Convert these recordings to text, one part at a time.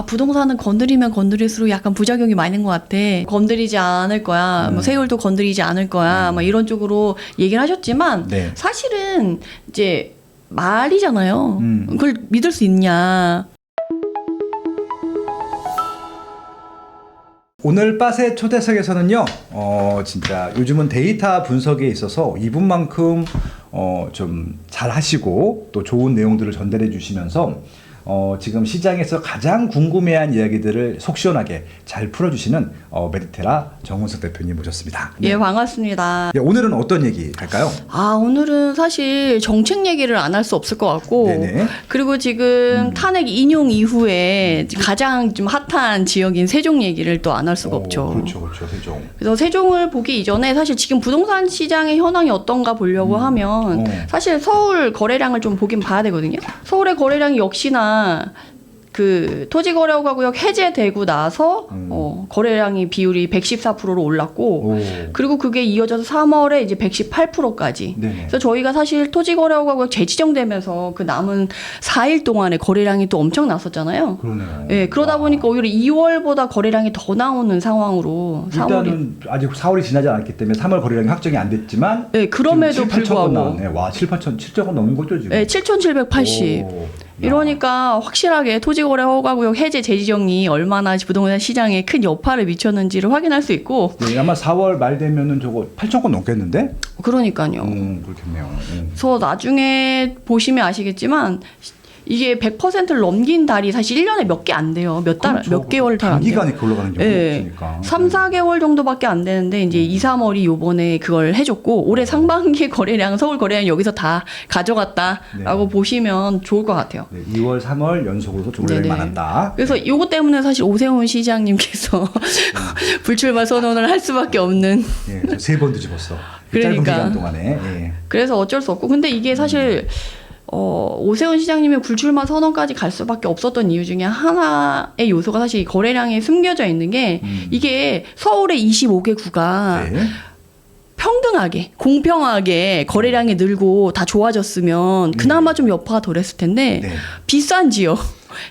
부동산은 건드리면 건드릴수록 약간 부작용이 많은 것 같아. 건드리지 않을 거야. 뭐 세율도 건드리지 않을 거야. 막 이런 쪽으로 얘기를 하셨지만 네. 사실은 이제 말이잖아요. 그걸 믿을 수 있냐. 오늘 빠세 초대석에서는요, 진짜 요즘은 데이터 분석에 있어서 이분만큼 좀 잘 하시고 또 좋은 내용들을 전달해 주시면서 지금 시장에서 가장 궁금해한 이야기들을 속 시원하게 잘 풀어주시는 메디테라 정훈석 대표님 모셨습니다. 네. 예, 반갑습니다. 네, 오늘은 어떤 얘기 할까요? 오늘은 사실 정책 얘기를 안 할 수 없을 것 같고, 네네. 그리고 지금 탄핵 인용 이후에 가장 좀 핫한 지역인 세종 얘기를 또 안 할 수가 없죠. 그렇죠, 세종. 그래서 세종을 보기 이전에 사실 지금 부동산 시장의 현황이 어떤가 보려고 하면 사실 서울 거래량을 좀 보긴 봐야 되거든요. 서울의 거래량이 역시나 그 토지거래구역 해제되고 나서 거래량이 비율이 114%로 올랐고 그리고 그게 이어져서 3월에 이제 118%까지. 네네. 그래서 저희가 사실 토지거래구역 재지정되면서 그 남은 4일 동안에 거래량이 또 엄청 났었잖아요. 그러네요. 예, 그러다 보니까 오히려 2월보다 거래량이 더 나오는 상황으로 일단은 아직 4월이 지나지 않았기 때문에 3월 거래량이 확정이 안 됐지만 네, 그럼에도 7, 8천 건 불구하고 나왔네. 와, 7천 건 넘은 거죠, 지금. 네, 7,780. 이러니까 확실하게 토지거래 허가구역 해제 재지정이 얼마나 부동산 시장에 큰 여파를 미쳤는지를 확인할 수 있고. 네, 아마 4월 말 되면은 저거 8천 건 넘겠는데? 그러니까요. 그렇겠네요. 그래서 나중에 보시면 아시겠지만 이게 100%를 넘긴 달이 사실 1년에 몇 개 안 돼요. 몇 개월 달 안 돼요. 단기간에 올라가는 경우가 네. 없으니까. 3, 4개월 정도밖에 안 되는데 이제 2, 3월이 요번에 그걸 해줬고 올해 상반기 거래량, 서울 거래량 여기서 다 가져갔다라고 보시면 좋을 것 같아요. 네, 2월, 3월 연속으로 좀 거래량이 많았다. 그래서 요거 때문에 사실 오세훈 시장님께서 불출마 선언을 할 수밖에 없는. 예, 3번 뒤집었어. 그러니까. 짧은 기간 동안에. 예. 그래서 어쩔 수 없고. 근데 이게 사실 오세훈 시장님의 불출마 선언까지 갈 수밖에 없었던 이유 중에 하나의 요소가 사실 거래량에 숨겨져 있는 게 이게 서울의 25개 구가 네. 평등하게 공평하게 거래량이 늘고 다 좋아졌으면 그나마 좀 여파가 덜했을 텐데 네. 비싼 지역,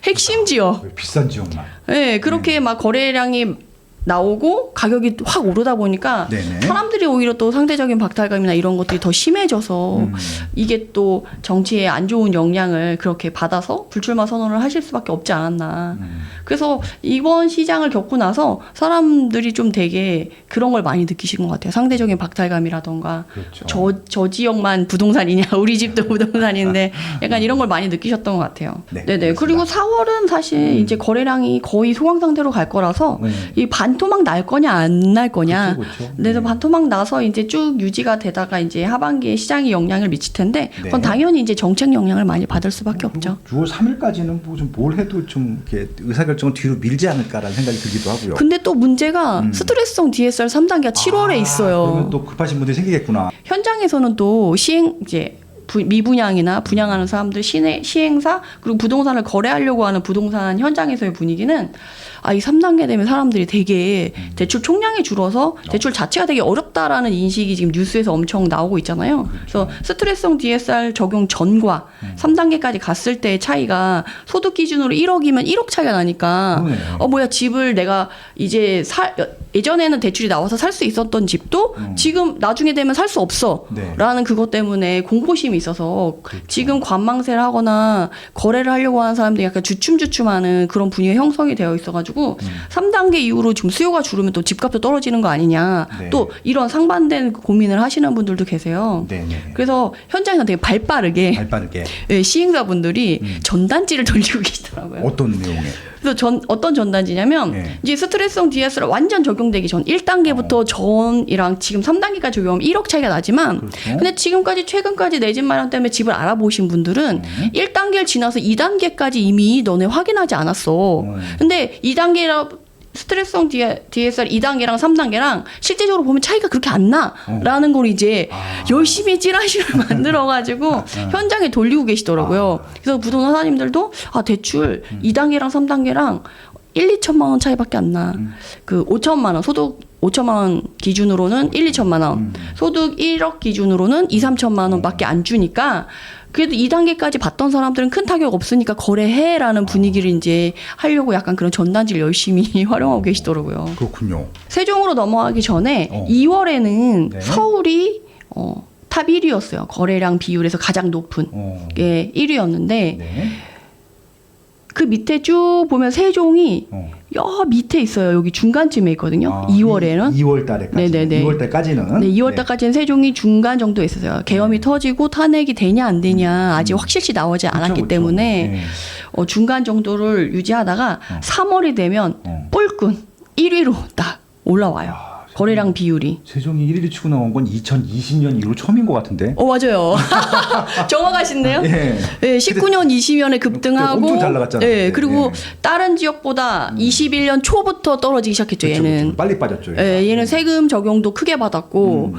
핵심 지역, 비싼 지역만. 네, 그렇게 막 거래량이 나오고 가격이 확 오르다 보니까 네네. 사람들이 오히려 또 상대적인 박탈감이나 이런 것들이 더 심해져서 이게 또 정치에 안 좋은 영향을 그렇게 받아서 불출마 선언을 하실 수밖에 없지 않았나. 그래서 이번 시장을 겪고 나서 사람들이 좀 되게 그런 걸 많이 느끼신 것 같아요. 상대적인 박탈감이라던가 그렇죠. 저 지역만 부동산이냐 우리 집도 부동산인데 약간 이런 걸 많이 느끼셨던 것 같아요. 네, 네네. 그리고 4월은 사실 이제 거래량이 거의 소강 상태로 갈 거라서 이 반토막 날 거냐 안 날 거냐. 그렇죠. 그래서 반토막 나서 이제 쭉 유지가 되다가 이제 하반기에 시장에 영향을 미칠 텐데 그건 당연히 이제 정책 영향을 많이 받을 수밖에 없죠. 6월 3일까지는 뭐 좀 뭘 해도 좀 이렇게 의사결정을 뒤로 밀지 않을까라는 생각이 들기도 하고요. 근데 또 문제가 스트레스성 DSR 3단계가 7월에 있어요. 그러면 또 급하신 분들이 생기겠구나. 현장에서는 또 이제 미분양이나 분양하는 사람들, 시행사 그리고 부동산을 거래하려고 하는 부동산 현장에서의 분위기는 이 3단계 되면 사람들이 되게 대출 총량이 줄어서 대출 자체가 되게 어렵다라는 인식이 지금 뉴스에서 엄청 나오고 있잖아요. 그래서 스트레스성 DSR 적용 전과 3단계까지 갔을 때의 차이가 소득 기준으로 1억이면 1억 차이가 나니까 뭐야 집을 내가 이제 예전에는 대출이 나와서 살 수 있었던 집도 지금 나중에 되면 살 수 없어 라는 그것 때문에 공포심이 있어서 지금 관망세를 하거나 거래를 하려고 하는 사람들이 약간 주춤주춤하는 그런 분위기가 형성이 되어 있어가지고 3단계 이후로 지금 수요가 줄으면 또 집값도 떨어지는 거 아니냐 또 이런 상반된 고민을 하시는 분들도 계세요. 그래서 현장에서 되게 발빠르게 시행사분들이 전단지를 돌리고 계시더라고요. 어떤 내용에? 그래서 어떤 전단지냐면 이제 스트레스성 DSR 완전 적용되기 전 1단계부터 전이랑 지금 3단계까지 적용하면 1억 차이가 나지만 근데 지금까지 최근까지 내 집 마련 때문에 집을 알아보신 분들은 1단계를 지나서 2단계까지 이미 너네 확인하지 않았어. 근데 2단계라 스트레스성 DSR 2단계랑 3단계랑 실제적으로 보면 차이가 그렇게 안 나라는 걸 이제 열심히 찌라시를 만들어가지고 현장에 돌리고 계시더라고요. 그래서 부동산 사장님들도 대출 2단계랑 3단계랑 1, 2천만 원 차이밖에 안 나. 그 5천만 원 소득 5천만 원 기준으로는 1, 2천만 원, 소득 1억 기준으로는 2, 3천만 원밖에 안 주니까 그래도 2단계까지 봤던 사람들은 큰 타격 없으니까 거래해라는 분위기를 이제 하려고 약간 그런 전단지를 열심히 활용하고 계시더라고요. 그렇군요. 세종으로 넘어가기 전에 2월에는 네. 서울이 탑 1위였어요. 거래량 비율에서 가장 높은 게 1위였는데 네. 그 밑에 쭉 보면 세종이 여 밑에 있어요. 여기 중간쯤에 있거든요. 2월에는. 2월 달에까지. 네네네. 2월 달까지는. 네, 2월 달까지는 세종이 중간 정도에 있었어요. 계엄이 터지고 탄핵이 되냐 안 되냐 아직 확실시 나오지 않았기 그쵸. 때문에 네. 중간 정도를 유지하다가 3월이 되면 뿔끈 1위로 딱 올라와요. 거래량 비율이. 세종이 1위를 치고 나온 건 2020년 이후로 처음인 것 같은데. 맞아요. 정확하신데요? 예. 네, 19년, 20년에 급등하고, 엄청 잘 나갔잖아요. 네, 그때. 그리고 예. 다른 지역보다 21년 초부터 떨어지기 시작했죠. 그쵸, 얘는. 그쵸. 빨리 빠졌죠. 네, 얘는 세금 적용도 크게 받았고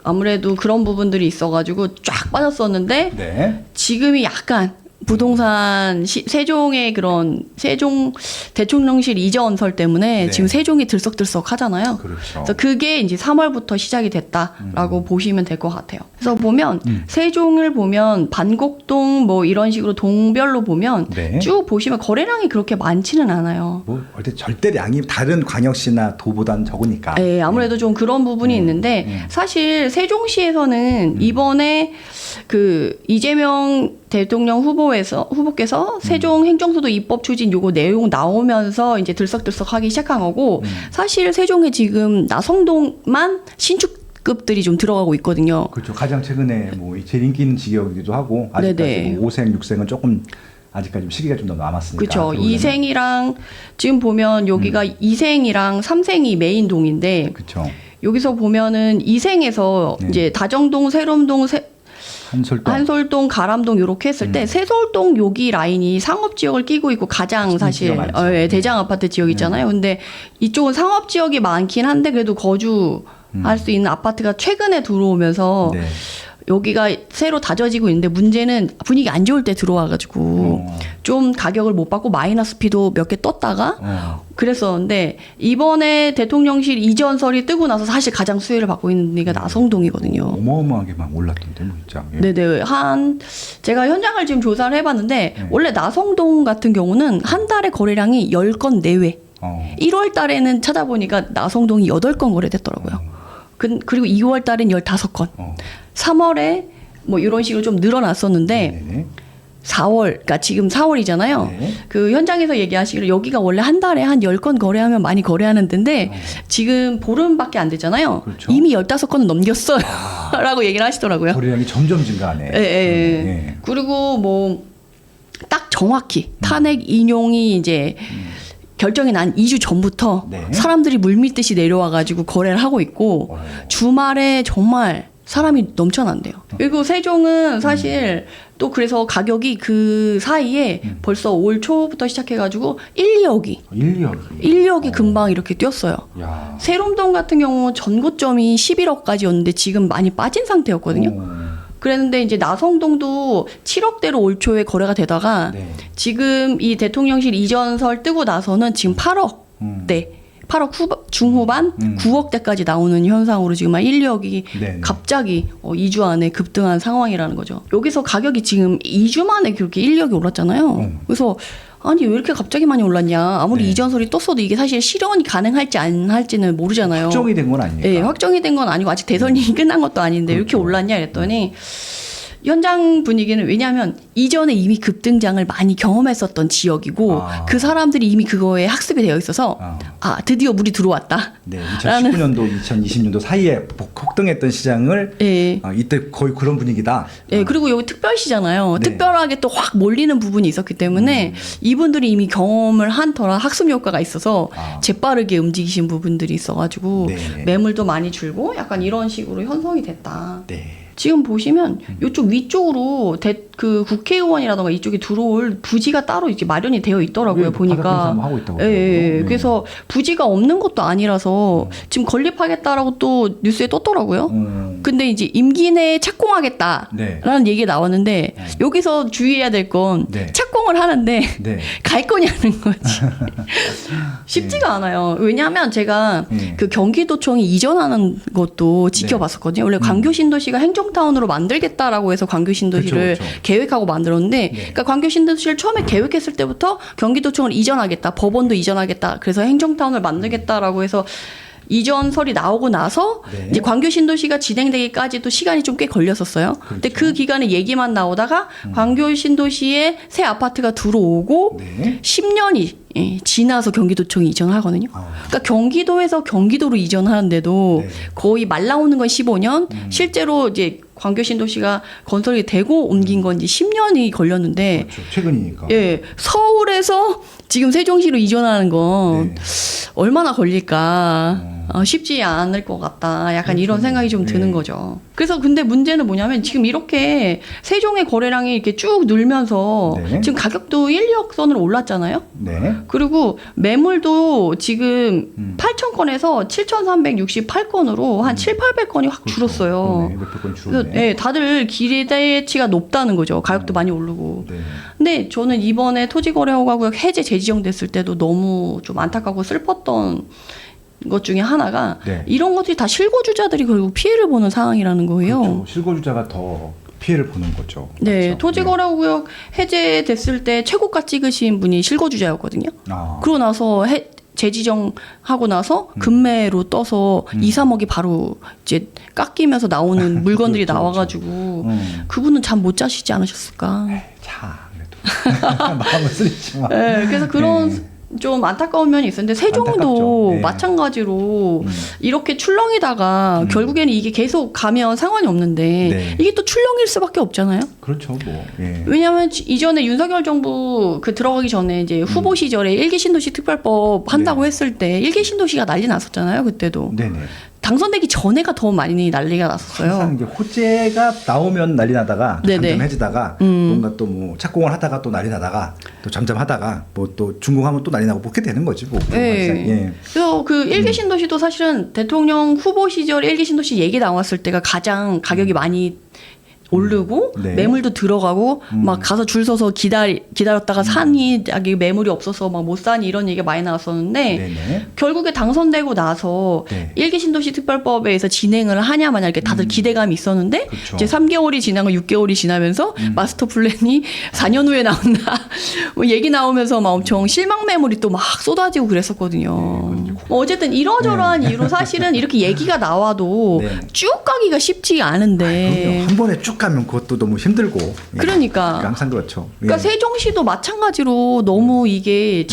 아무래도 그런 부분들이 있어가지고 쫙 빠졌었는데 네. 지금이 약간 부동산 세종의 그런 세종 대통령실 이전설 때문에 네. 지금 세종이 들썩들썩 하잖아요. 그렇죠. 그래서 그게 이제 3월부터 시작이 됐다라고 보시면 될 것 같아요. 그래서 보면 세종을 보면 반곡동 뭐 이런 식으로 동별로 보면 네. 쭉 보시면 거래량이 그렇게 많지는 않아요. 뭐 절대량이 다른 광역시나 도보다는 적으니까. 네, 아무래도 좀 그런 부분이 있는데 사실 세종시에서는 이번에 그 이재명 대통령 후보께서 세종 행정수도 입법 추진 요거 내용 나오면서 이제 들썩들썩하기 시작한 거고 사실 세종에 지금 나성동만 신축급들이 좀 들어가고 있거든요. 그렇죠. 가장 최근에 뭐 제일 인기 있는 지역이기도 하고 아직까지 네네. 뭐 5생, 6생은 조금 아직까지 좀 시기가 좀 더 남았으니까. 그렇죠. 들어오려면. 2생이랑 지금 보면 여기가 2생이랑 3생이 메인 동인데 그렇죠. 여기서 보면은 2생에서 네. 이제 다정동, 세롬동, 한솔동, 가람동 이렇게 했을 때 세솔동 여기 라인이 상업 지역을 끼고 있고 가장 사실 많죠. 대장 아파트 지역 있잖아요. 근데 이쪽은 상업 지역이 많긴 한데 그래도 거주할 수 있는 아파트가 최근에 들어오면서 네. 여기가 새로 다져지고 있는데 문제는 분위기 안 좋을 때 들어와가지고 좀 가격을 못 받고 마이너스 피도 몇 개 떴다가 그랬었는데 이번에 대통령실 이전설이 뜨고 나서 사실 가장 수혜를 받고 있는 데가 나성동이거든요. 어마어마하게 막 올랐던데 뭐 진짜. 예. 네네. 제가 현장을 지금 조사를 해봤는데 원래 나성동 같은 경우는 한 달에 거래량이 10건 내외. 1월 달에는 찾아보니까 나성동이 8건 거래됐더라고요. 그리고 2월 달엔 15건. 3월에 뭐 이런 식으로 좀 늘어났었는데 네네. 4월, 그러니까 지금 4월이잖아요. 네. 그 현장에서 얘기하시기를 여기가 원래 한 달에 한 10건 거래하면 많이 거래하는 데인데 지금 보름밖에 안 되잖아요. 그렇죠. 이미 15건은 넘겼어요. 라고 얘기를 하시더라고요. 거래량이 점점 증가하네. 예, 예. 그리고 뭐 딱 정확히 탄핵 인용이 이제 결정이 난 2주 전부터 네. 사람들이 물밀듯이 내려와가지고 거래를 하고 있고 주말에 정말 사람이 넘쳐난대요. 그리고 세종은 사실 또 그래서 가격이 그 사이에 벌써 올 초부터 시작해가지고 1, 2억이 1, 2억이 금방 이렇게 뛰었어요. 야. 세롬동 같은 경우 전고점이 11억까지였는데 지금 많이 빠진 상태였거든요. 그랬는데 이제 나성동도 7억대로 올 초에 거래가 되다가 네. 지금 이 대통령실 이전설 뜨고 나서는 지금 8억대 8억 중후반 9억대까지 나오는 현상으로 지금 한 1, 2억이 네네. 갑자기 2주 안에 급등한 상황이라는 거죠. 여기서 가격이 지금 2주 만에 그렇게 1, 2억이 올랐잖아요. 그래서 아니 왜 이렇게 갑자기 많이 올랐냐. 아무리 네. 이전설이 떴어도 이게 사실 실현이 가능할지 안 할지는 모르잖아요. 확정이 된 건 아니니까. 네, 확정이 된 건 아니고 아직 대선이 끝난 것도 아닌데 그렇죠. 이렇게 올랐냐 이랬더니 현장 분위기는 왜냐하면 이전에 이미 급등장을 많이 경험했었던 지역이고 그 사람들이 이미 그거에 학습이 되어 있어서 드디어 물이 들어왔다. 네, 2019년도, 2020년도 사이에 폭등했던 시장을 네. 이때 거의 그런 분위기다. 네, 그리고 여기 특별시잖아요. 네. 특별하게 또 확 몰리는 부분이 있었기 때문에 이분들이 이미 경험을 한 터라 학습 효과가 있어서 재빠르게 움직이신 부분들이 있어가지고 네. 매물도 많이 줄고 약간 이런 식으로 형성이 됐다. 네. 지금 보시면 이쪽 위쪽으로 그 국회의원이라던가 이쪽에 들어올 부지가 따로 이렇게 마련이 되어 있더라고요. 보니까. 하고 있다고. 예, 예. 네. 그래서 부지가 없는 것도 아니라서 지금 건립하겠다라고 또 뉴스에 떴더라고요. 근데 이제 임기 내에 착공하겠다라는 네. 얘기가 나왔는데 여기서 주의해야 될 건 네. 착공을 하는데 네. 갈 거냐는 거지. 쉽지가 않아요. 왜냐하면 제가 그 경기도청이 이전하는 것도 지켜봤었거든요. 원래 광교신도시가 행정타운으로 만들겠다라고 해서 광교신도시를 그쵸, 그쵸. 계획하고 만들었는데, 그러니까 광교신도시를 처음에 계획했을 때부터 경기도청을 이전하겠다, 법원도 이전하겠다, 그래서 행정타운을 만들겠다라고 해서 이전설이 나오고 나서 네. 이제 광교신도시가 진행되기까지도 시간이 좀 꽤 걸렸었어요. 근데 그 기간에 얘기만 나오다가 광교신도시에 새 아파트가 들어오고 네. 10년이 지나서 경기도청이 이전을 하거든요. 그러니까 경기도에서 경기도로 이전하는데도 네. 거의 말 나오는 건 15년, 실제로 이제 광교신도시가 건설이 되고 옮긴 건 이제 10년이 걸렸는데, 그렇죠. 최근이니까. 예, 서울에서 지금 세종시로 이전하는 건 네. 얼마나 걸릴까? 쉽지 않을 것 같다. 약간 이런 생각이 좀 드는 거죠. 그래서 근데 문제는 뭐냐면 지금 이렇게 세종의 거래량이 이렇게 쭉 늘면서 네. 지금 가격도 1, 2억 선으로 올랐잖아요. 네. 그리고 매물도 지금 8,000건에서 7,368건으로 한 7, 800건이 확 줄었어요. 그러네. 몇백 건 그래서 줄었네. 예, 다들 기대치가 높다는 거죠. 가격도 많이 오르고. 네. 근데 저는 이번에 토지거래허가구역 해제 재지정됐을 때도 너무 좀 안타깝고 슬펐던 것 중에 하나가 네. 이런 것들이 다 실거주자들이 결국 피해를 보는 상황이라는 거예요. 그렇죠. 실거주자가 더 피해를 보는 거죠. 네, 그렇죠. 토지거래구역 해제됐을 때 최고가 찍으신 분이 실거주자였거든요. 아. 그러고 나서 재지정하고 나서 금매로 떠서 2, 3억이 바로 이제 깎이면서 나오는 물건들이 그렇죠, 나와가지고 그분은 잠 못 자시지 않으셨을까. 자, 그래도 마음은 쓰리지만. 네, 그래서 그런 네. 좀 안타까운 면이 있었는데 세종도 안타깝죠. 네. 마찬가지로 이렇게 출렁이다가 결국에는 이게 계속 가면 상관이 없는데 네. 이게 또 출렁일 수밖에 없잖아요. 그렇죠, 뭐. 예. 왜냐하면 이전에 윤석열 정부 그 들어가기 전에 이제 후보 시절에 일기 신도시 특별법 한다고 네. 했을 때 일기 신도시가 난리 났었잖아요. 그때도 네네. 당선되기 전에가 더 많이 난리가 났었어요. 항상 이제 호재가 나오면 난리 나다가 또 네네. 잠잠해지다가 뭔가 또 뭐 착공을 하다가 또 난리 나다가 또 잠잠하다가 뭐 또 준공하면 또 난리 나고 그렇게 되는 거지 뭐. 네. 예. 그래서 그 일기 신도시도 사실은 대통령 후보 시절 일기 신도시 얘기 나왔을 때가 가장 가격이 많이 오르고 네. 매물도 들어가고 막 가서 줄 서서 기다렸다가 사니 자기 매물이 없어서 막 못 사니 이런 얘기가 많이 나왔었는데 네네. 결국에 당선되고 나서 네. 일기 신도시 특별법에서 진행을 하냐 마냐 이렇게 다들 기대감이 있었는데 그쵸. 이제 3개월이 지나고 6개월이 지나면서 마스터 플랜이 4년 후에 나온다 뭐 얘기 나오면서 막 엄청 실망 매물이 또 막 쏟아지고 그랬었거든요. 어쨌든 이러저러한 이유로 사실은 이렇게 얘기가 나와도 네. 쭉 가기가 쉽지 않은데. 그럼요. 한 번에 쭉 가면 그것도 너무 힘들고. 예. 그러니까. 항상 그렇죠. 그러니까 예. 세종시도 마찬가지로 너무 이게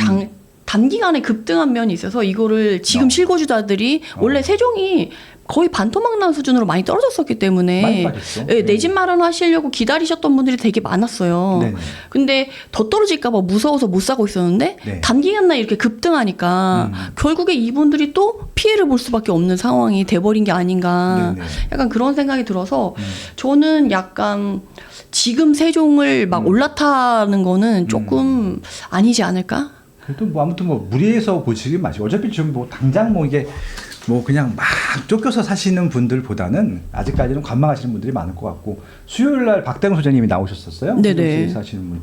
단기간에 급등한 면이 있어서 이거를 지금 실거주자들이 원래 세종이 거의 반토막난 수준으로 많이 떨어졌었기 많이 때문에 빠졌죠. 예, 내 집 마련하시려고 기다리셨던 분들이 되게 많았어요. 네네. 근데 더 떨어질까 봐 무서워서 못 사고 있었는데 네. 단기간 내에 이렇게 급등하니까 결국에 이분들이 또 피해를 볼 수밖에 없는 상황이 돼버린 게 아닌가. 네네. 약간 그런 생각이 들어서 저는 약간 지금 세종을 막 올라타는 거는 조금 아니지 않을까? 그래도 뭐 아무튼 뭐 무리해서 보시기 마시고 어차피 지금 뭐 당장 뭐 이게 뭐 그냥 막 쫓겨서 사시는 분들보다는 아직까지는 관망하시는 분들이 많을 것 같고 수요일 날 박대근 소장님이 나오셨었어요. 네네. 사시는 분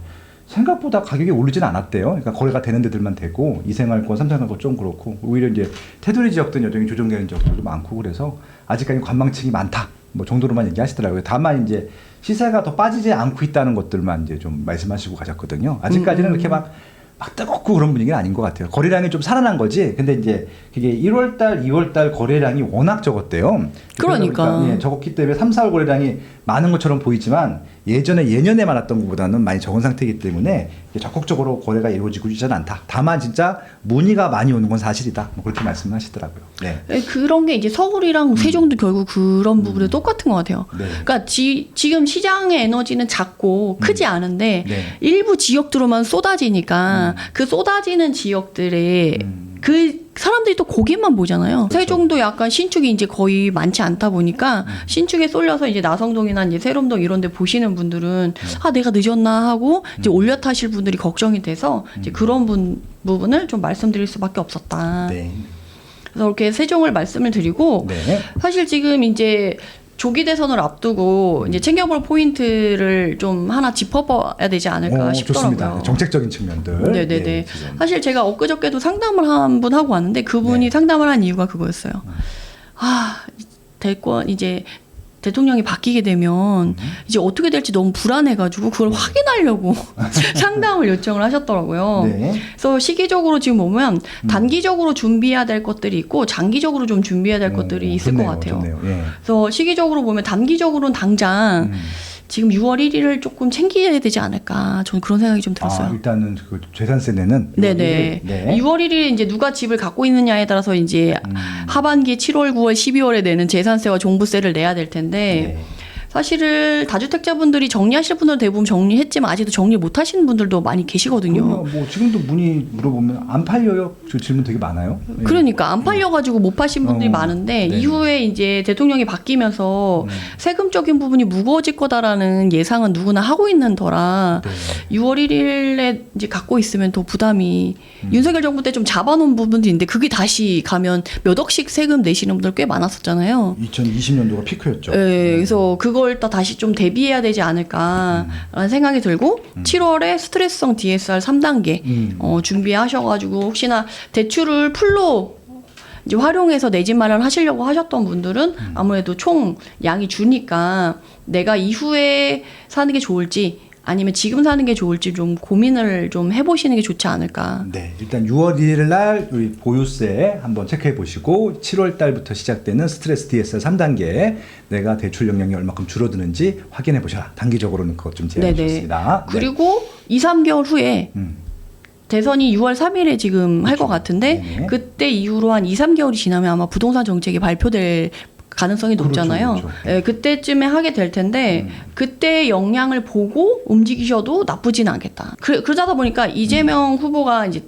생각보다 가격이 오르진 않았대요. 그러니까 거래가 되는 데들만 되고 2생활권, 3생활권 좀 그렇고 오히려 이제 테두리 지역들은 여전히 조정되는 지역들도 많고 그래서 아직까지 관망층이 많다. 뭐 정도로만 얘기하시더라고요. 다만 이제 시세가 더 빠지지 않고 있다는 것들만 이제 좀 말씀하시고 가셨거든요. 아직까지는 그렇게 막 뜨겁고 그런 분위기는 아닌 것 같아요. 거래량이 좀 살아난 거지. 근데 이제 그게 1월달, 2월달 거래량이 워낙 적었대요. 그러니까. 예, 적었기 때문에 3, 4월 거래량이 많은 것처럼 보이지만 예년에 많았던 것보다는 많이 적은 상태이기 때문에 적극적으로 거래가 이루어지고 있지는 않다. 다만 진짜 문의가 많이 오는 건 사실이다. 뭐 그렇게 말씀하시더라고요. 네. 네, 그런 게 이제 서울이랑 세종도 결국 그런 부분에 똑같은 것 같아요. 네. 그러니까 지금 시장의 에너지는 작고 크지 않은데 네. 일부 지역들로만 쏟아지니까 그 쏟아지는 지역들에 그 사람들이 또 거기만 보잖아요. 그렇죠. 세종도 약간 신축이 이제 거의 많지 않다 보니까 신축에 쏠려서 이제 나성동이나 이제 세롬동 이런 데 보시는 분들은 아, 내가 늦었나 하고 이제 올려 타실 분들이 걱정이 돼서 이제 그런 부분을 좀 말씀드릴 수밖에 없었다. 네. 그래서 이렇게 세종을 말씀을 드리고 네. 사실 지금 이제 조기 대선을 앞두고 이제 챙겨볼 포인트를 좀 하나 짚어봐야 되지 않을까 싶더라고요. 좋습니다. 정책적인 측면들. 네네네. 예, 지금. 사실 제가 엊그저께도 상담을 한 분 하고 왔는데 그분이 네. 상담을 한 이유가 그거였어요. 아, 대권 이제 대통령이 바뀌게 되면 이제 어떻게 될지 너무 불안해가지고 그걸 확인하려고 상담을 요청을 하셨더라고요. 네. 그래서 시기적으로 지금 보면 단기적으로 준비해야 될 것들이 있고 장기적으로 좀 준비해야 될 것들이 있을 좋네요, 것 같아요. 좋네요. 예. 그래서 시기적으로 보면 단기적으로는 당장 지금 6월 1일을 조금 챙겨야 되지 않을까 저는 그런 생각이 좀 들었어요. 일단은 그 재산세 내는 네네. 6월 1일에 이제 누가 집을 갖고 있느냐에 따라서 이제 하반기 7월, 9월, 12월에 내는 재산세와 종부세를 내야 될 텐데 네. 사실은 다주택자분들이 정리하실 분들은 대부분 정리했지만 아직도 정리 못 하시는 분들도 많이 계시거든요. 뭐 지금도 문의 물어보면 안 팔려요? 저 질문 되게 많아요. 예. 그러니까 안 팔려가지고 못 파신 분들이 많은데 네. 이후에 이제 대통령이 바뀌면서 세금적인 부분이 무거워질 거다라는 예상은 누구나 하고 있는 터라 네. 6월 1일에 이제 갖고 있으면 더 부담이 윤석열 정부 때 좀 잡아놓은 부분도 있는데 그게 다시 가면 몇 억씩 세금 내시는 분들 꽤 많았었잖아요. 2020년도가 피크였죠. 네, 그래서 그걸 또 다시 좀 대비해야 되지 않을까라는 생각이 들고 7월에 스트레스성 DSR 3단계 준비하셔가지고 혹시나 대출을 풀로 이제 활용해서 내 집 마련 하시려고 하셨던 분들은 아무래도 총 양이 주니까 내가 이후에 사는 게 좋을지 아니면 지금 사는 게 좋을지 좀 고민을 좀 해보시는 게 좋지 않을까. 네, 일단 6월 1일 날 우리 보유세 한번 체크해 보시고 7월 달부터 시작되는 스트레스 DSR 3단계 내가 대출 용량이 얼마큼 줄어드는지 확인해 보셔라. 단기적으로는 그것 좀 제안해 주셨습니다. 그리고 2, 3개월 후에 대선이 6월 3일에 지금 할 것 같은데 네네. 그때 이후로 한 2, 3개월이 지나면 아마 부동산 정책이 발표될 가능성이 높잖아요. 그렇죠. 네, 그때쯤에 하게 될 텐데 그때 영향을 보고 움직이셔도 나쁘지는 않겠다. 그러다 보니까 이재명 후보가 이제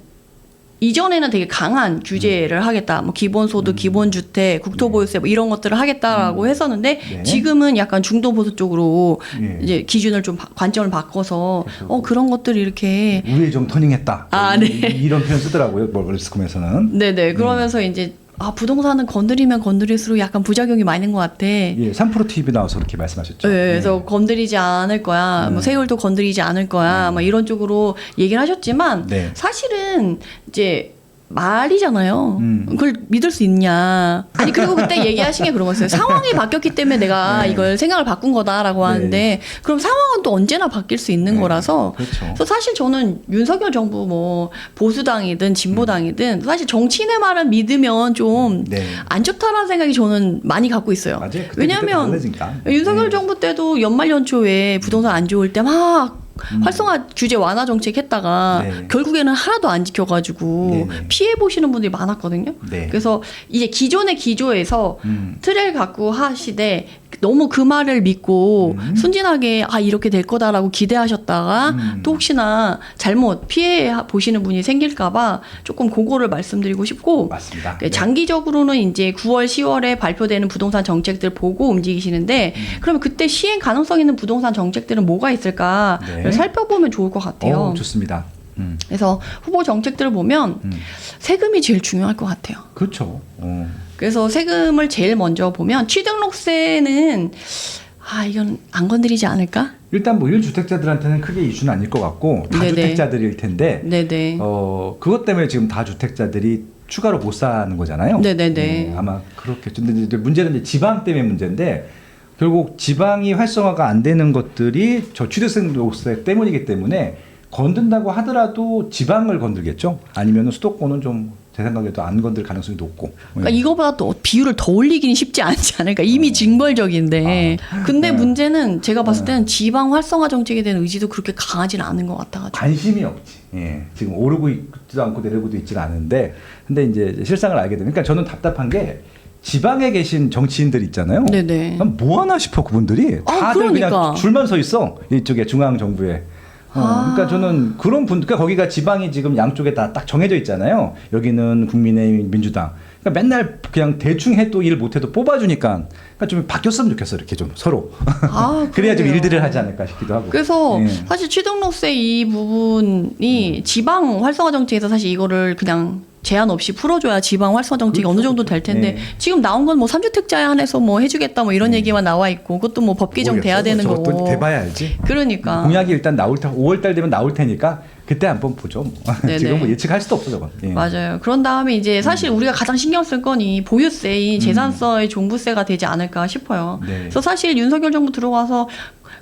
이전에는 되게 강한 규제를 하겠다. 뭐 기본소득, 기본주택, 국토보유세 뭐 이런 것들을 하겠다라고 했었는데 네. 지금은 약간 중도보수 쪽으로 예. 이제 기준을 좀 관점을 바꿔서 그런 것들을 이렇게 우회 좀 터닝했다. 네. 이런 표현 쓰더라고요. 월스콤에서는. 네네 그러면서 이제 부동산은 건드리면 건드릴수록 약간 부작용이 많은 것 같아. 예, 3프로 TV 나와서 그렇게 말씀하셨죠. 네, 그래서 건드리지 않을 거야. 뭐 세율도 건드리지 않을 거야. 막 이런 쪽으로 얘기를 하셨지만 네. 사실은 이제 말이잖아요. 그걸 믿을 수 있냐. 아니 그리고 그때 얘기하신 게 그런 거였어요. 상황이 바뀌었기 때문에 내가 이걸 생각을 바꾼 거다라고 하는데 그럼 상황은 또 언제나 바뀔 수 있는 거라서 그렇죠. 그래서 사실 저는 윤석열 정부 뭐 보수당이든 진보당이든 사실 정치인의 말을 믿으면 좀 안 좋다라는 생각이 저는 많이 갖고 있어요. 맞아요. 그때 왜냐하면 달라지니까. 윤석열 정부 때도 연말 연초에 부동산 안 좋을 때 막 활성화 규제 완화 정책 했다가 결국에는 하나도 안 지켜가지고 피해 보시는 분들이 많았거든요. 그래서 이제 기존의 기조에서 틀을 갖고 하시되 너무 그 말을 믿고 순진하게 이렇게 될 거다라고 기대하셨다가 또 혹시나 잘못 피해 보시는 분이 생길까봐 조금 그거를 말씀드리고 싶고 맞습니다. 장기적으로는 이제 9월, 10월에 발표되는 부동산 정책들 보고 움직이시는데 그러면 그때 시행 가능성 있는 부동산 정책들은 뭐가 있을까를 살펴보면 좋을 것 같아요. 좋습니다. 그래서 후보 정책들을 보면 세금이 제일 중요할 것 같아요. 그렇죠. 그래서 세금을 제일 먼저 보면 취등록세는 이건 안 건드리지 않을까? 일단 뭐 1주택자들한테는 크게 이슈는 아닐 것 같고 다주택자들일 텐데 네네. 그것 때문에 지금 다주택자들이 추가로 못 사는 거잖아요. 네네네. 아마 그렇겠죠. 근데 이제 문제는 이제 지방 때문에 문제인데 결국 지방이 활성화가 안 되는 것들이 저취득세 때문이기 때문에 건든다고 하더라도 지방을 건들겠죠. 아니면 수도권은 좀 제 생각에도 안 건들 가능성이 높고. 그러니까 이거보다 또 비율을 더 올리기는 쉽지 않지 않을까. 이미 징벌적인데. 근데 문제는 제가 봤을 때는 지방 활성화 정책에 대한 의지도 그렇게 강하지는 않은 것 같아가지고. 관심이 없지. 예. 지금 오르고 있지도 않고 내리고도 있지는 않은데, 근데 이제 실상을 알게 되니까 그러니까 저는 답답한 게 지방에 계신 정치인들 있잖아요. 네네. 뭐 하나 싶어 그분들이 다들 그러니까. 그냥 줄만 서 있어 이쪽에 중앙 정부에. 그러니까 저는 그런 그러니까 거기가 지방이 지금 양쪽에 다 딱 정해져 있잖아요. 여기는 국민의힘, 민주당. 그러니까 맨날 그냥 대충 해도 일 못해도 뽑아주니까 그러니까 좀 바뀌었으면 좋겠어 이렇게 좀 서로. 그래야 좀 그러네요. 일들을 하지 않을까 싶기도 하고. 그래서 예. 사실 취등록세 이 부분이 지방 활성화 정책에서 사실 이거를 그냥 제한 없이 풀어줘야 지방 활성화 정책이 그렇죠, 어느 정도 그렇죠. 될 텐데 예. 지금 나온 건 뭐 3주택자에 한해서 뭐 해주겠다 뭐 이런 얘기만 나와 있고 그것도 뭐 법 개정돼야 되는 저것도 거고. 돼봐야 알지. 그러니까. 공약이 일단 나올 때 5월달 되면 나올 테니까 그때 한번 보죠. 뭐. 네네. 지금 뭐 예측할 수도 없어 저건. 예. 맞아요. 그런 다음에 이제 사실 우리가 가장 신경 쓸 건이 보유세인 재산세의 종부세가 되지 않을까 싶어요. 네. 그래서 사실 윤석열 정부 들어가서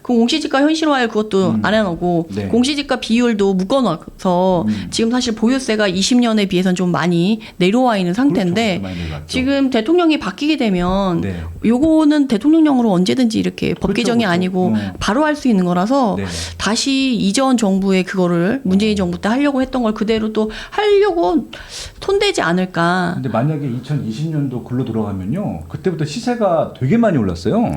그 공시지가 현실화를 그것도 안 해놓고 네. 공시지가 비율도 묶어놔서 지금 사실 보유세가 20년에 비해서는 좀 많이 내려와 있는 상태인데 그렇죠. 많이 내려왔죠. 지금 대통령이 바뀌게 되면 네. 요거는 대통령령으로 언제든지 이렇게 법 그렇죠, 개정이 그렇죠. 아니고 바로 할 수 있는 거라서 네. 다시 이전 정부의 그거를 문재인 정부 때 하려고 했던 걸 그대로 또 하려고 손대지 않을까. 근데 만약에 2020년도 글로 돌아가면요. 그때부터 시세가 되게 많이 올랐어요.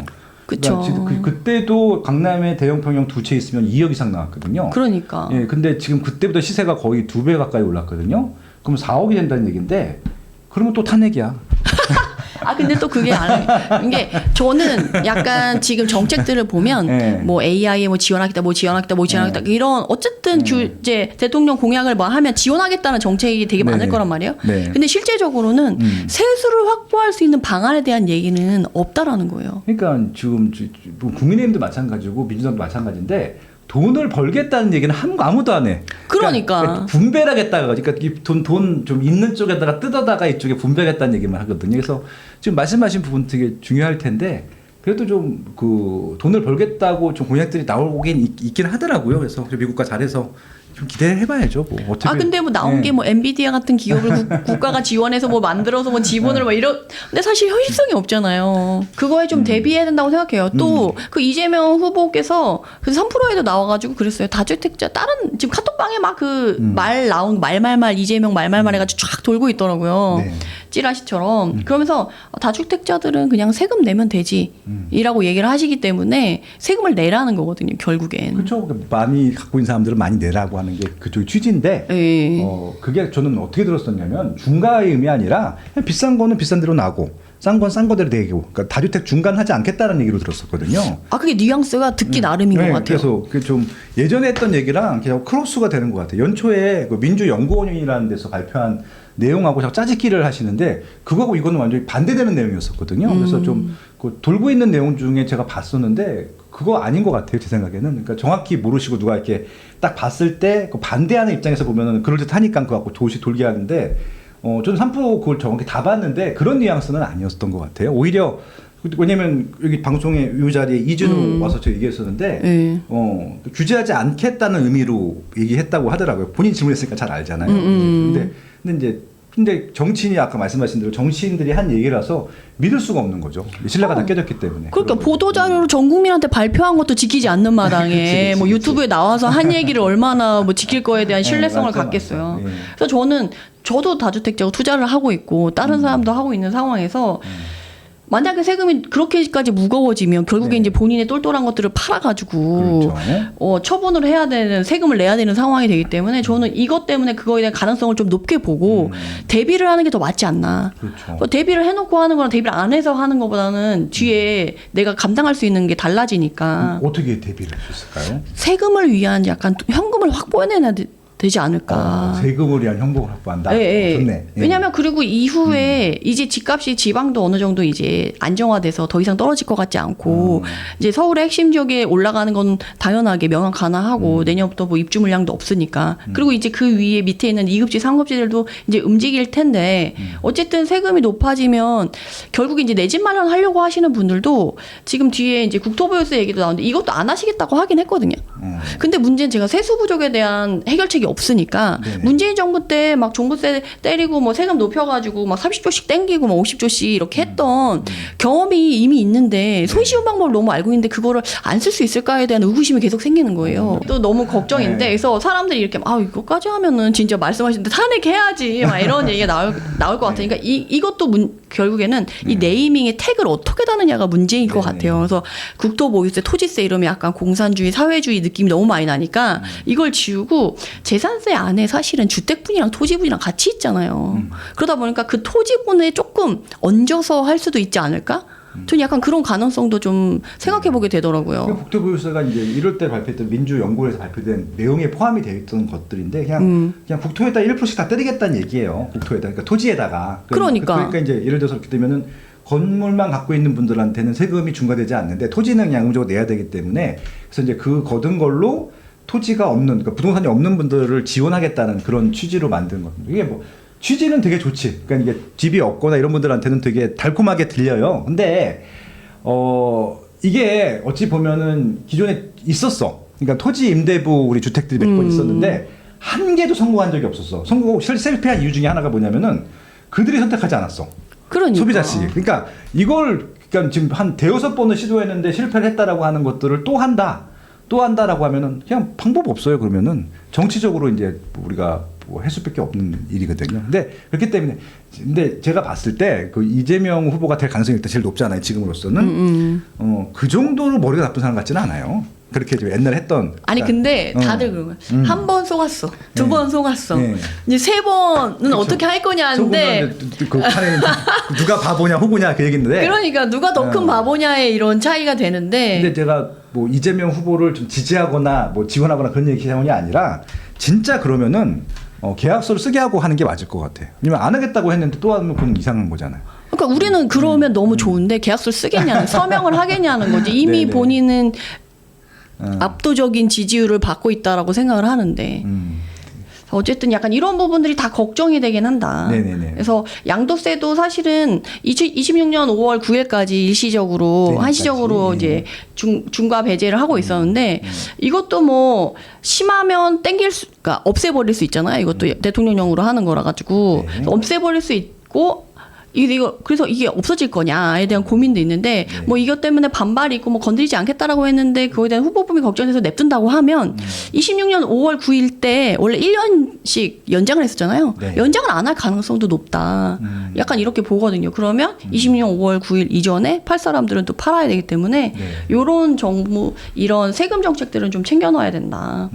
그쵸. 그러니까 그때도 강남에 대형 평형 두 채 있으면 2억 이상 나왔거든요. 그러니까. 예, 근데 지금 그때부터 시세가 거의 2배 가까이 올랐거든요. 그럼 4억이 된다는 얘기인데 그러면 또 탄핵이야. 근데 또 그게 이게 저는 약간 지금 정책들을 보면 네. 뭐 AI에 뭐 지원하겠다, 뭐 지원하겠다, 뭐 지원하겠다 이런 어쨌든 이제 대통령 공약을 뭐 하면 지원하겠다는 정책이 되게 많을 네네. 거란 말이에요. 네. 근데 실제적으로는 세수를 확보할 수 있는 방안에 대한 얘기는 없다라는 거예요. 그러니까 지금 뭐 국민의힘도 마찬가지고 민주당도 마찬가지인데 돈을 벌겠다는 얘기는 아무도 안 해. 그러니까. 분배를 하겠다가 그러니까 이 돈 좀 있는 쪽에다가 뜯어다가 이쪽에 분배하겠다는 얘기만 하거든요. 그래서 지금 말씀하신 부분 되게 중요할 텐데 그래도 좀 그 돈을 벌겠다고 좀 공약들이 나오긴 있긴 하더라고요. 그래서 미국과 잘해서 좀 기대해봐야죠. 뭐 어떻게. 근데 뭐 나온 네. 게 뭐 엔비디아 같은 기업을 국가가 지원해서 뭐 만들어서 뭐 지분을 뭐 이런. 근데 사실 현실성이 없잖아요. 그거에 좀 대비해야 된다고 생각해요. 또 그 이재명 후보께서 그 3프로에도 나와가지고 그랬어요. 다주택자 다른 지금 카톡방에 막 그 말 나온 말말말 이재명 말말말 해가지고 쫙 돌고 있더라고요. 네. 찌라시처럼. 그러면서 다주택자들은 그냥 세금 내면 되지. 이라고 얘기를 하시기 때문에 세금을 내라는 거거든요. 결국엔. 그렇죠. 많이 갖고 있는 사람들은 많이 내라고 하는 게 그쪽 취지인데 예. 그게 저는 어떻게 들었었냐면 중과의 의미 아니라 그냥 비싼 거는 비싼 대로 나고 싼 건 싼 거대로 내고 그러니까 다주택 중간하지 않겠다는 얘기로 들었었거든요. 그게 뉘앙스가 듣기 나름인 것 같아요. 그래서 그게 좀 예전에 했던 얘기랑 그냥 크로스가 되는 것 같아요. 연초에 그 민주연구원이라는 데서 발표한 내용하고 자꾸 짜집기를 하시는데 그거하고 이거는 완전히 반대되는 내용이었었거든요. 그래서 좀 그 돌고 있는 내용 중에 제가 봤었는데 그거 아닌 것 같아요. 제 생각에는. 그러니까 정확히 모르시고 누가 이렇게 딱 봤을 때 그 반대하는 입장에서 보면은 그럴듯하니까 그거 갖고 도시 돌게 하는데 저는 3% 그걸 정확히 다 봤는데 그런 뉘앙스는 아니었던 것 같아요. 오히려 왜냐면 여기 방송에 이 자리에 이준우 와서 저 얘기했었는데 규제하지 않겠다는 의미로 얘기했다고 하더라고요. 본인 질문했으니까 잘 알잖아요. 근데 정치인이 아까 말씀하신 대로 정치인들이 한 얘기라서 믿을 수가 없는 거죠. 신뢰가 다 깨졌기 때문에. 그러니까 보도 자료로 전 국민한테 발표한 것도 지키지 않는 마당에 그치, 뭐 그치. 유튜브에 나와서 한 얘기를 얼마나 뭐 지킬 거에 대한 신뢰성을 맞아, 갖겠어요. 맞아. 예. 그래서 저도 다주택자고 투자를 하고 있고 다른 사람도 하고 있는 상황에서 만약에 세금이 그렇게까지 무거워지면 결국에 네. 이제 본인의 똘똘한 것들을 팔아가지고 그렇죠. 처분을 해야 되는 세금을 내야 되는 상황이 되기 때문에 저는 이것 때문에 그거에 대한 가능성을 좀 높게 보고 대비를 하는 게 더 맞지 않나. 그렇죠. 대비를 해놓고 하는 거랑 대비를 안 해서 하는 것보다는 뒤에 내가 감당할 수 있는 게 달라지니까 어떻게 대비를 할 수 있을까요? 세금을 위한 약간 현금을 확보해내야 되지 않을까. 세금을 위한 형복을 확보한다. 예, 예. 좋네. 예. 왜냐하면 그리고 이후에 이제 집값이 지방도 어느 정도 이제 안정화돼서 더 이상 떨어질 것 같지 않고 이제 서울의 핵심 지역에 올라가는 건 당연하게 명확 가능하고 내년부터 뭐 입주 물량도 없으니까 그리고 이제 그 위에 밑에 있는 2급지, 3급지들도 이제 움직일 텐데 어쨌든 세금이 높아지면 결국 이제 내 집 마련하려고 하시는 분들도 지금 뒤에 이제 국토보유세 얘기도 나오는데 이것도 안 하시겠다고 하긴 했거든요. 근데 문제는 제가 세수 부족에 대한 해결책이 없으니까 네네. 문재인 정부 때 막 종부세 때리고 뭐 세금 높여가지고 막 30조씩 땡기고 막 50조씩 이렇게 했던 경험이 이미 있는데 손쉬운 방법을 너무 알고 있는데 그거를 안 쓸 수 있을까에 대한 의구심이 계속 생기는 거예요. 또 너무 걱정인데 네. 그래서 사람들이 이렇게 이거까지 하면은 진짜 말씀하신 대로 탄핵해야지 막 이런 얘기가 나올 것 같으니까 이것도 결국에는 이 네이밍의 태그를 어떻게 다느냐가 문제인 것 네네. 같아요. 그래서 국토보유세, 토지세 이러면 약간 공산주의, 사회주의 느낌이 너무 많이 나니까 이걸 지우고 재산세 안에 사실은 주택분이랑 토지분이랑 같이 있잖아요. 그러다 보니까 그 토지분에 조금 얹어서 할 수도 있지 않을까? 저는 약간 그런 가능성도 좀 생각해 보게 되더라고요. 국토보유세가 이제 1월 때 발표했던 민주연구원에서 발표된 내용에 포함이 되어 있던 것들인데 그냥 국토에다 1%씩 다 때리겠다는 얘기예요. 국토에다, 그러니까 토지에다가. 그러니까 이제 예를 들어서 이렇게 되면은 건물만 갖고 있는 분들한테는 세금이 중과되지 않는데 토지는 그냥 의무적으로 내야 되기 때문에 그래서 이제 그 거둔 걸로 토지가 없는, 그러니까 부동산이 없는 분들을 지원하겠다는 그런 취지로 만든 겁니다. 이게 뭐 취지는 되게 좋지. 그러니까 이게 집이 없거나 이런 분들한테는 되게 달콤하게 들려요. 근데 이게 어찌 보면은 기존에 있었어. 그러니까 토지 임대부 우리 주택들이 몇 번 있었는데 한 개도 성공한 적이 없었어. 실패한 이유 중에 하나가 뭐냐면은 그들이 선택하지 않았어. 그러니까. 소비자 측이. 그러니까 이걸 그러니까 지금 한 대여섯 번을 시도했는데 실패를 했다라고 하는 것들을 또 한다라고 하면은 그냥 방법 없어요. 그러면은 정치적으로 이제 우리가 뭐 할 수밖에 없는 일이거든요. 근데 그렇기 때문에 근데 제가 봤을 때 그 이재명 후보가 될 가능성이 일단 제일 높잖아요. 지금으로서는 그 정도로 머리가 나쁜 사람 같지는 않아요. 그렇게 좀 옛날에 했던. 아니 근데 다들 그런 거야. 한 번 속았어, 두 번 속았어. 네. 이제 세 번은 그쵸. 어떻게 할 거냐인데. 그 판에 누가 바보냐 후보냐 그 얘기인데. 그러니까 누가 더 큰 바보냐의 이런 차이가 되는데. 근데 제가 뭐 이재명 후보를 좀 지지하거나 뭐 지원하거나 그런 얘기하는 게 아니라 진짜 그러면은 계약서를 쓰게 하고 하는 게 맞을 것 같아. 왜냐면 안 하겠다고 했는데 또 하면 그건 이상한 거잖아요. 그러니까 우리는 그러면 너무 좋은데 계약서를 쓰겠냐는 서명을 하겠냐는 거지. 이미 네네. 본인은 압도적인 지지율을 받고 있다라고 생각을 하는데 어쨌든 약간 이런 부분들이 다 걱정이 되긴 한다. 네네네. 그래서 양도세도 사실은 26년 5월 9일까지 일시적으로 내년까지. 한시적으로 이제 중과 배제를 하고 있었는데 이것도 뭐 심하면 그러니까 없애버릴 수 있잖아요. 이것도 대통령령으로 하는 거라 가지고 네. 없애버릴 수 있고. 그래서 이게 없어질 거냐에 대한 고민도 있는데 뭐 이것 때문에 반발이 있고 뭐 건드리지 않겠다라고 했는데 그거에 대한 후보팀이 걱정해서 냅둔다고 하면 26년 5월 9일 때 원래 1년씩 연장을 했었잖아요. 네. 연장을 안 할 가능성도 높다. 약간 이렇게 보거든요. 그러면 26년 5월 9일 이전에 팔 사람들은 또 팔아야 되기 때문에 네. 이런 정부 이런 세금 정책들은 좀 챙겨놔야 된다.